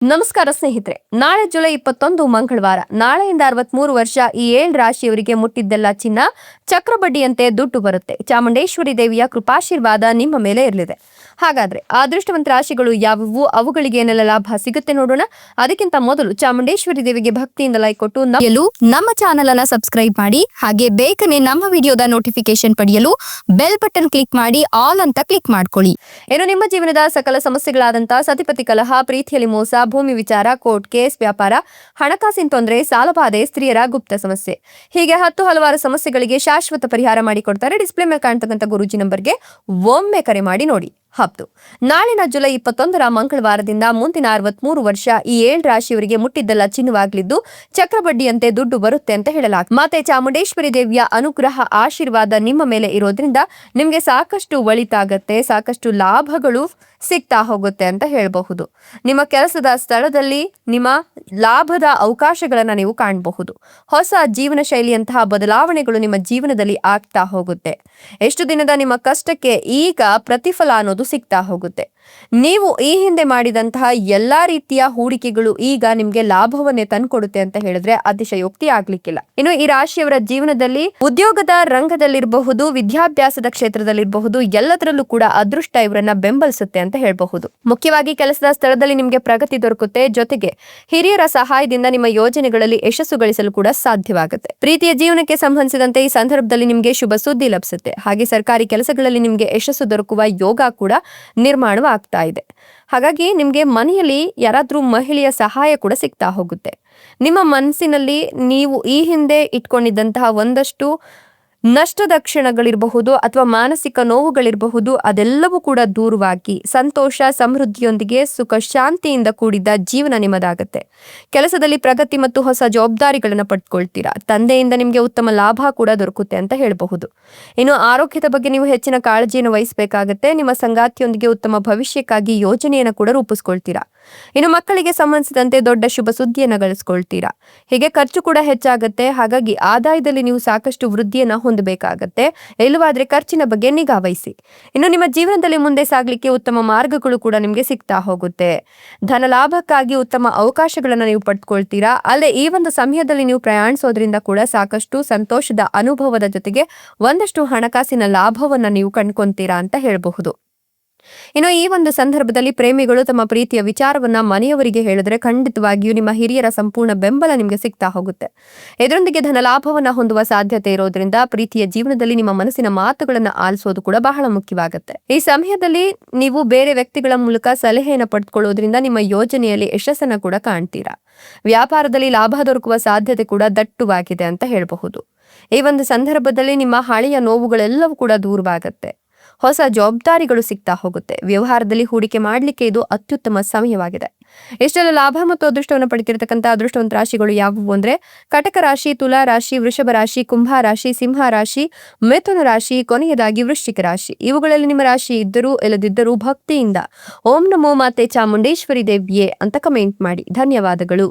ನಮಸ್ಕಾರ ಸ್ನೇಹಿತರೆ, ನಾಳೆ ಜುಲೈ 21 ಮಂಗಳವಾರ. ನಾಳೆಯಿಂದ 63 ವರ್ಷ ಈ 7 ರಾಶಿಯವರಿಗೆ ಮುಟ್ಟಿದ್ದೆಲ್ಲ ಚಿನ್ನ ಚಕ್ರಬಡ್ಡಿಯಂತೆ ದುಡ್ಡು ಬರುತ್ತೆ. ಚಾಮುಂಡೇಶ್ವರಿ ದೇವಿಯ ಕೃಪಾಶೀರ್ವಾದ ನಿಮ್ಮ ಮೇಲೆ ಇರಲಿದೆ. ಹಾಗಾದ್ರೆ ಅದೃಷ್ಟವಂತ ರಾಶಿಗಳು ಯಾವುವು, ಅವುಗಳಿಗೆ ಏನೆಲ್ಲ ಲಾಭ ಸಿಗುತ್ತೆ ನೋಡೋಣ. ಅದಕ್ಕಿಂತ ಮೊದಲು ಚಾಮುಂಡೇಶ್ವರಿ ದೇವಿಗೆ ಭಕ್ತಿಯಿಂದ ಲೈಕ್ ಕೊಟ್ಟು ನಮ್ಮ ಚಾನೆಲ್ ಅನ್ನ ಸಬ್ಸ್ಕ್ರೈಬ್ ಮಾಡಿ, ಹಾಗೆ ಬೇಗನೆ ನಮ್ಮ ವಿಡಿಯೋದ ನೋಟಿಫಿಕೇಶನ್ ಪಡೆಯಲು ಬೆಲ್ ಬಟನ್ ಕ್ಲಿಕ್ ಮಾಡಿ ಆಲ್ ಅಂತ ಕ್ಲಿಕ್ ಮಾಡ್ಕೊಳ್ಳಿ. ಏನು ನಿಮ್ಮ ಜೀವನದ ಸಕಲ ಸಮಸ್ಯೆಗಳಾದಂತಹ ಸತಿಪತಿ ಕಲಹ, ಪ್ರೀತಿಯಲ್ಲಿ ಮೋಸ, ಭೂಮಿ ವಿಚಾರ, ಕೋರ್ಟ್ ಕೇಸ್, ವ್ಯಾಪಾರ, ಹಣಕಾಸಿನ ತೊಂದರೆ, ಸಾಲಬಾಧೆ, ಸ್ತ್ರೀಯರ ಗುಪ್ತ ಸಮಸ್ಯೆ, ಹೀಗೆ ಹಲವಾರು ಸಮಸ್ಯೆಗಳಿಗೆ ಶಾಶ್ವತ ಪರಿಹಾರ ಮಾಡಿಕೊಡ್ತಾರೆ. ಡಿಸ್ಪ್ಲೇ ಮೇಲೆ ಕಾಣ್ತಕ್ಕಂಥ ಗುರೂಜಿ ನಂಬರ್ಗೆ ಒಮ್ಮೆ ಕರೆ ಮಾಡಿ ನೋಡಿ. ಹೌದು, ನಾಳಿನ ಜುಲೈ 21 ಮಂಗಳವಾರದಿಂದ ಮುಂದಿನ 63 ವರ್ಷ ಈ 7 ರಾಶಿಯವರಿಗೆ ಮುಟ್ಟಿದ್ದೆಲ್ಲ ಚಿನ್ನವಾಗಲಿದ್ದು ಚಕ್ರಬಡ್ಡಿಯಂತೆ ದುಡ್ಡು ಬರುತ್ತೆ ಅಂತ ಹೇಳಲಾಗ್ತದೆ. ಮತ್ತೆ ಚಾಮುಂಡೇಶ್ವರಿ ದೇವಿಯ ಅನುಗ್ರಹ ಆಶೀರ್ವಾದ ನಿಮ್ಮ ಮೇಲೆ ಇರೋದ್ರಿಂದ ನಿಮ್ಗೆ ಸಾಕಷ್ಟು ಒಳಿತಾಗತ್ತೆ, ಸಾಕಷ್ಟು ಲಾಭಗಳು ಸಿಗ್ತಾ ಹೋಗುತ್ತೆ ಅಂತ ಹೇಳಬಹುದು. ನಿಮ್ಮ ಕೆಲಸದ ಸ್ಥಳದಲ್ಲಿ ನಿಮ್ಮ ಲಾಭದ ಅವಕಾಶಗಳನ್ನ ನೀವು ಕಾಣಬಹುದು. ಹೊಸ ಜೀವನ ಶೈಲಿಯಂತಹ ಬದಲಾವಣೆಗಳು ನಿಮ್ಮ ಜೀವನದಲ್ಲಿ ಆಗ್ತಾ ಹೋಗುತ್ತೆ. ಎಷ್ಟು ದಿನದ ನಿಮ್ಮ ಕಷ್ಟಕ್ಕೆ ಈಗ ಪ್ರತಿಫಲ ಅನ್ನೋದು ಸಿಗ್ತಾ ಹೋಗುತ್ತೆ. ನೀವು ಈ ಹಿಂದೆ ಮಾಡಿದಂತಹ ಎಲ್ಲಾ ರೀತಿಯ ಹೂಡಿಕೆಗಳು ಈಗ ನಿಮ್ಗೆ ಲಾಭವನ್ನೇ ತಂದ್ಕೊಡುತ್ತೆ ಅಂತ ಹೇಳಿದ್ರೆ ಅತಿಶಯೋಕ್ತಿ ಆಗ್ಲಿಕ್ಕಿಲ್ಲ. ಇನ್ನು ಈ ರಾಶಿಯವರ ಜೀವನದಲ್ಲಿ ಉದ್ಯೋಗದ ರಂಗದಲ್ಲಿರಬಹುದು, ವಿದ್ಯಾಭ್ಯಾಸದ ಕ್ಷೇತ್ರದಲ್ಲಿರಬಹುದು, ಎಲ್ಲದರಲ್ಲೂ ಕೂಡ ಅದೃಷ್ಟ ಇವರನ್ನ ಬೆಂಬಲಿಸುತ್ತೆ ಅಂತ ಹೇಳಬಹುದು. ಮುಖ್ಯವಾಗಿ ಕೆಲಸದ ಸ್ಥಳದಲ್ಲಿ ನಿಮ್ಗೆ ಪ್ರಗತಿ ದೊರಕುತ್ತೆ. ಜೊತೆಗೆ ಹಿರಿಯರ ಸಹಾಯದಿಂದ ನಿಮ್ಮ ಯೋಜನೆಗಳಲ್ಲಿ ಯಶಸ್ಸು ಗಳಿಸಲು ಕೂಡ ಸಾಧ್ಯವಾಗುತ್ತೆ. ಪ್ರೀತಿಯ ಜೀವನಕ್ಕೆ ಸಂಬಂಧಿಸಿದಂತೆ ಈ ಸಂದರ್ಭದಲ್ಲಿ ನಿಮ್ಗೆ ಶುಭ ಸುದ್ದಿ ಲಭಿಸುತ್ತೆ. ಹಾಗೆ ಸರ್ಕಾರಿ ಕೆಲಸಗಳಲ್ಲಿ ನಿಮ್ಗೆ ಯಶಸ್ಸು ದೊರಕುವ ಯೋಗ ಕೂಡ ನಿರ್ಮಾಣವಾಗ್ತಾ ಇದೆ. ಹಾಗಾಗಿ ನಿಮ್ಗೆ ಮನೆಯಲ್ಲಿ ಯಾರಾದ್ರೂ ಮಹಿಳೆಯ ಸಹಾಯ ಕೂಡ ಸಿಗ್ತಾ ಹೋಗುತ್ತೆ. ನಿಮ್ಮ ಮನಸ್ಸಿನಲ್ಲಿ ನೀವು ಈ ಹಿಂದೆ ಇಟ್ಕೊಂಡಿದ್ದಂತಹ ಒಂದಷ್ಟು ನಷ್ಟದ ಕ್ಷಣಗಳಿರಬಹುದು ಅಥವಾ ಮಾನಸಿಕ ನೋವುಗಳಿರಬಹುದು, ಅದೆಲ್ಲವೂ ಕೂಡ ದೂರವಾಗಿ ಸಂತೋಷ ಸಮೃದ್ಧಿಯೊಂದಿಗೆ ಸುಖ ಶಾಂತಿಯಿಂದ ಕೂಡಿದ ಜೀವನ ನಿಮ್ಮದಾಗತ್ತೆ. ಕೆಲಸದಲ್ಲಿ ಪ್ರಗತಿ ಮತ್ತು ಹೊಸ ಜವಾಬ್ದಾರಿಗಳನ್ನ ಪಡ್ಕೊಳ್ತೀರಾ. ತಂದೆಯಿಂದ ನಿಮ್ಗೆ ಉತ್ತಮ ಲಾಭ ಕೂಡ ದೊರಕುತ್ತೆ ಅಂತ ಹೇಳಬಹುದು. ಇನ್ನು ಆರೋಗ್ಯದ ಬಗ್ಗೆ ನೀವು ಹೆಚ್ಚಿನ ಕಾಳಜಿಯನ್ನು ವಹಿಸಬೇಕಾಗತ್ತೆ. ನಿಮ್ಮ ಸಂಗಾತಿಯೊಂದಿಗೆ ಉತ್ತಮ ಭವಿಷ್ಯಕ್ಕಾಗಿ ಯೋಜನೆಯನ್ನು ಕೂಡ ರೂಪಿಸ್ಕೊಳ್ತೀರಾ. ಇನ್ನು ಮಕ್ಕಳಿಗೆ ಸಂಬಂಧಿಸಿದಂತೆ ದೊಡ್ಡ ಶುಭ ಸುದ್ದಿಯನ್ನ ಗಳಿಸ್ಕೊಳ್ತೀರಾ. ಹೀಗೆ ಖರ್ಚು ಕೂಡ ಹೆಚ್ಚಾಗತ್ತೆ. ಹಾಗಾಗಿ ಆದಾಯದಲ್ಲಿ ನೀವು ಸಾಕಷ್ಟು ವೃದ್ಧಿಯನ್ನ ಹೊಂದಬೇಕಾಗತ್ತೆ. ಇಲ್ಲವಾದ್ರೆ ಖರ್ಚಿನ ಬಗ್ಗೆ ನಿಗಾ ವಹಿಸಿ. ಇನ್ನು ನಿಮ್ಮ ಜೀವನದಲ್ಲಿ ಮುಂದೆ ಸಾಗ್ಲಿಕ್ಕೆ ಉತ್ತಮ ಮಾರ್ಗಗಳು ಕೂಡ ನಿಮ್ಗೆ ಸಿಗ್ತಾ ಹೋಗುತ್ತೆ. ಧನ ಲಾಭಕ್ಕಾಗಿ ಉತ್ತಮ ಅವಕಾಶಗಳನ್ನ ನೀವು ಪಡ್ಕೊಳ್ತೀರಾ. ಅಲ್ಲದೆ ಈ ಒಂದು ಸಮಯದಲ್ಲಿ ನೀವು ಪ್ರಯಾಣಿಸೋದ್ರಿಂದ ಕೂಡ ಸಾಕಷ್ಟು ಸಂತೋಷದ ಅನುಭವದ ಜೊತೆಗೆ ಒಂದಷ್ಟು ಹಣಕಾಸಿನ ಲಾಭವನ್ನ ನೀವು ಕಂಡ್ಕೊಂತೀರಾ ಅಂತ ಹೇಳಬಹುದು. ಇನ್ನು ಈ ಒಂದು ಸಂದರ್ಭದಲ್ಲಿ ಪ್ರೇಮಿಗಳು ತಮ್ಮ ಪ್ರೀತಿಯ ವಿಚಾರವನ್ನ ಮನೆಯವರಿಗೆ ಹೇಳಿದ್ರೆ ಖಂಡಿತವಾಗಿಯೂ ನಿಮ್ಮ ಹಿರಿಯರ ಸಂಪೂರ್ಣ ಬೆಂಬಲ ನಿಮ್ಗೆ ಸಿಗ್ತಾ ಹೋಗುತ್ತೆ. ಇದರೊಂದಿಗೆ ಧನ ಲಾಭವನ್ನ ಹೊಂದುವ ಸಾಧ್ಯತೆ ಇರೋದ್ರಿಂದ ಪ್ರೀತಿಯ ಜೀವನದಲ್ಲಿ ನಿಮ್ಮ ಮನಸ್ಸಿನ ಮಾತುಗಳನ್ನ ಆಲಿಸೋದು ಕೂಡ ಬಹಳ ಮುಖ್ಯವಾಗುತ್ತೆ. ಈ ಸಮಯದಲ್ಲಿ ನೀವು ಬೇರೆ ವ್ಯಕ್ತಿಗಳ ಮೂಲಕ ಸಲಹೆಯನ್ನು ಪಡೆದುಕೊಳ್ಳೋದ್ರಿಂದ ನಿಮ್ಮ ಯೋಜನೆಯಲ್ಲಿ ಯಶಸ್ಸನ್ನ ಕೂಡ ಕಾಣ್ತೀರಾ. ವ್ಯಾಪಾರದಲ್ಲಿ ಲಾಭ ದೊರಕುವ ಸಾಧ್ಯತೆ ಕೂಡ ದಟ್ಟುವಾಗಿದೆ ಅಂತ ಹೇಳಬಹುದು. ಈ ಒಂದು ಸಂದರ್ಭದಲ್ಲಿ ನಿಮ್ಮ ಹಳೆಯ ನೋವುಗಳೆಲ್ಲವೂ ಕೂಡ ದೂರವಾಗುತ್ತೆ. ಹೊಸ ಜವಾಬ್ದಾರಿಗಳು ಸಿಗ್ತಾ ಹೋಗುತ್ತೆ. ವ್ಯವಹಾರದಲ್ಲಿ ಹೂಡಿಕೆ ಮಾಡಲಿಕ್ಕೆ ಇದು ಅತ್ಯುತ್ತಮ ಸಮಯವಾಗಿದೆ. ಇಷ್ಟೆಲ್ಲ ಲಾಭ ಮತ್ತು ಅದೃಷ್ಟವನ್ನು ಪಡೆದಿರತಕ್ಕಂಥ ಅದೃಷ್ಟವಂತ ರಾಶಿಗಳು ಯಾವುವು ಅಂದ್ರೆ ಕಟಕ ರಾಶಿ, ತುಲಾ ರಾಶಿ, ವೃಷಭ ರಾಶಿ, ಕುಂಭ ರಾಶಿ, ಸಿಂಹ ರಾಶಿ, ಮಿಥುನ ರಾಶಿ, ಕೊನೆಯದಾಗಿ ವೃಶ್ಚಿಕ ರಾಶಿ. ಇವುಗಳಲ್ಲಿ ನಿಮ್ಮ ರಾಶಿ ಇದ್ದರೂ ಇಲ್ಲದಿದ್ದರೂ ಭಕ್ತಿಯಿಂದ ಓಂ ನಮೋ ಮಾತೆ ಚಾಮುಂಡೇಶ್ವರಿ ದೇವಿಯೇ ಅಂತ ಕಮೆಂಟ್ ಮಾಡಿ. ಧನ್ಯವಾದಗಳು.